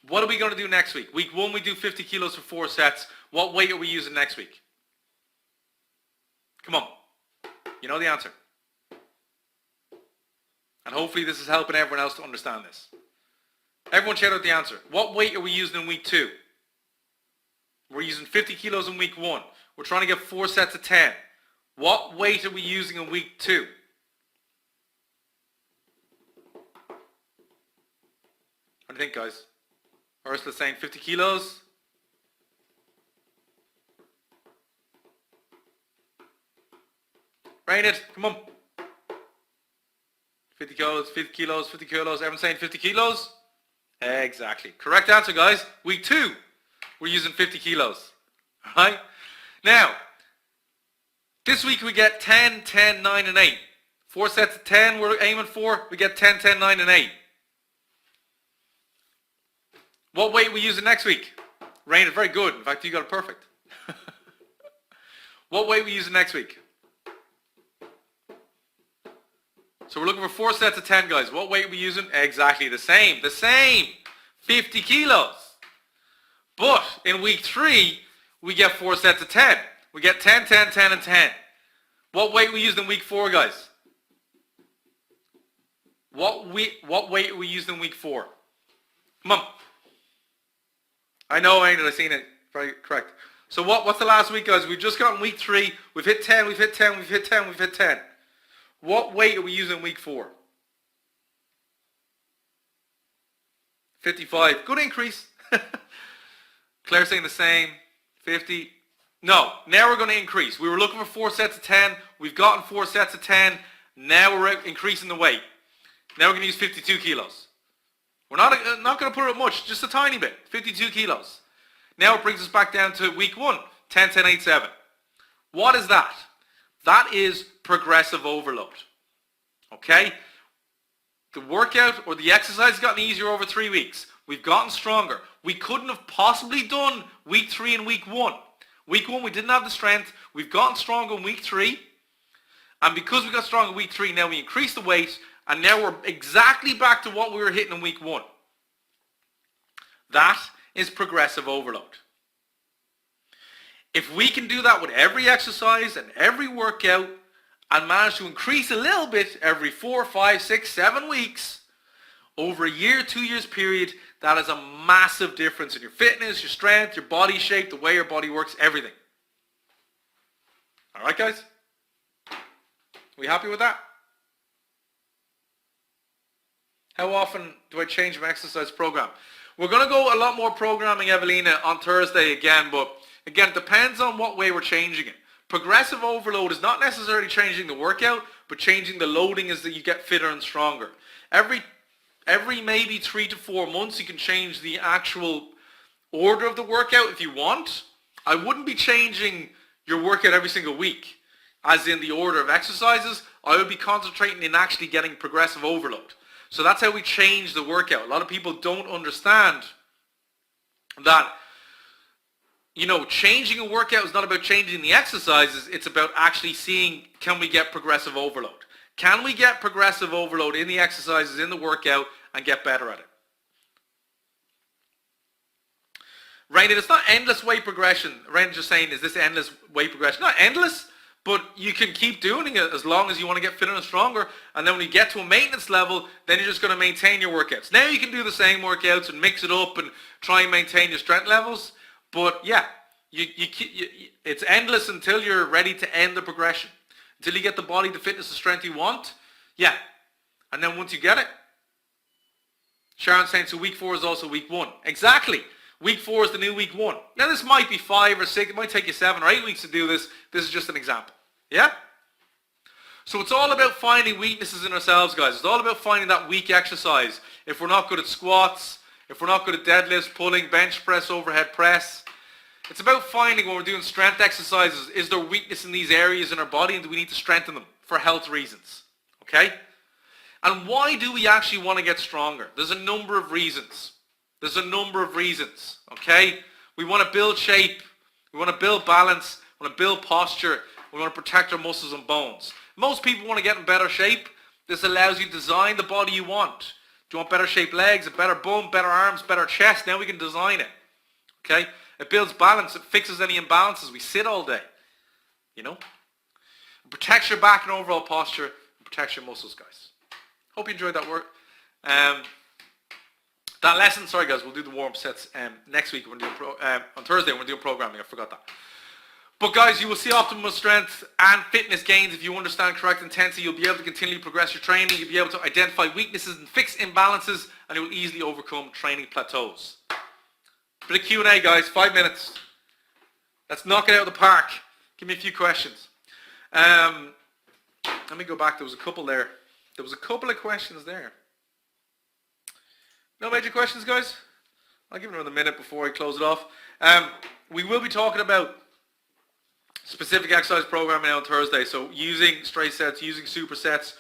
What are we going to do next week? Week 1 we do 50 kilos for 4 sets. What weight are we using next week? Come on. You know the answer. And hopefully this is helping everyone else to understand this. Everyone shout out the answer. What weight are we using in week 2? We're using 50 kilos in week 1. We're trying to get 4 sets of 10. What weight are we using in week 2? What do you think, guys? Ursula's saying 50 kilos. Rain it, come on. 50 kilos, 50 kilos, 50 kilos. Everyone saying 50 kilos? Exactly. Correct answer, guys. Week 2, we're using 50 kilos. Alright? Now, this week we get 10, 10, 9, and 8. 4 sets of 10 we're aiming for. We get 10, 10, 9, and 8. What weight are we using next week? Rain is very good. In fact, you got it perfect. What weight are we using next week? So we're looking for 4 sets of 10, guys. What weight are we using? Exactly the same. The same. 50 kilos. But in week 3, we get 4 sets of 10. We get 10, 10, 10, and 10. What weight are we using in week 4, guys? What weight are we using in week 4? Come on. I know, ain't it? I've seen it. Very correct. So what's the last week, guys? We've just gotten week 3. We've hit 10, we've hit 10, we've hit 10, we've hit 10. What weight are we using in week 4? 55. Good increase. Claire saying the same. 50. No, now we're going to increase. We were looking for 4 sets of 10. We've gotten 4 sets of 10. Now we're increasing the weight. Now we're going to use 52 kilos. We're not going to put it up much, just a tiny bit. 52 kilos. Now it brings us back down to week 1. 10, 10, 8, 7. What is that? That is progressive overload. Okay? The workout or the exercise has gotten easier over 3 weeks. We've gotten stronger. We couldn't have possibly done week 3 and week 1. Week 1 we didn't have the strength. We've gotten stronger in week 3. And because we got strong in week 3, now we increased the weight. And now we're exactly back to what we were hitting in week 1. That is progressive overload. If we can do that with every exercise and every workout and manage to increase a little bit every 4, 5, 6, 7 weeks, over a year, 2 years period, that is a massive difference in your fitness, your strength, your body shape, the way your body works, everything. All right, guys? We happy with that? How often do I change my exercise program? We're going to go a lot more programming, Evelina, on Thursday again, but again, it depends on what way we're changing it. Progressive overload is not necessarily changing the workout, but changing the loading is that you get fitter and stronger. Every maybe 3 to 4 months, you can change the actual order of the workout if you want. I wouldn't be changing your workout every single week, as in the order of exercises. I would be concentrating in actually getting progressive overload. So that's how we change the workout. A lot of people don't understand that, you know, changing a workout is not about changing the exercises. It's about actually seeing, can we get progressive overload? Can we get progressive overload in the exercises, in the workout, and get better at it? Right, it's not endless weight progression. Ryan's just saying, is this endless weight progression? Not endless, but you can keep doing it as long as you want to get fitter and stronger. And then when you get to a maintenance level, then you're just going to maintain your workouts. Now you can do the same workouts and mix it up and try and maintain your strength levels. But yeah, it's endless until you're ready to end the progression. Until you get the body, the fitness, the strength you want. Yeah. And then once you get it, Sharon's saying, so week 4 is also week 1. Exactly. Week 4 is the new week 1. Now this might be 5 or 6. It might take you 7 or 8 weeks to do this. This is just an example. Yeah? So it's all about finding weaknesses in ourselves, guys. It's all about finding that weak exercise. If we're not good at squats, if we're not good at deadlifts, pulling, bench press, overhead press. It's about finding when we're doing strength exercises, is there weakness in these areas in our body and do we need to strengthen them for health reasons? Okay? And why do we actually want to get stronger? There's a number of reasons. Okay? We want to build shape. We want to build balance. We want to build posture. We want to protect our muscles and bones. Most people want to get in better shape. This allows you to design the body you want. Do you want better shaped legs, a better bum, better arms, better chest? Now we can design it. Okay? It builds balance. It fixes any imbalances. We sit all day. You know? It protects your back and overall posture. It protects your muscles, guys. Hope you enjoyed that work. That lesson, sorry guys, we'll do the warm-up sets next week. We're doing on Thursday we're doing programming. I forgot that. But guys, you will see optimal strength and fitness gains if you understand correct intensity. You'll be able to continually progress your training. You'll be able to identify weaknesses and fix imbalances, and you will easily overcome training plateaus. Bit of Q&A, guys. 5 minutes. Let's knock it out of the park. Give me a few questions. Let me go back. There was a couple there. There was a couple of questions there. No major questions, guys? I'll give it another minute before I close it off. We will be talking about specific exercise programming on Thursday. So using straight sets, using supersets,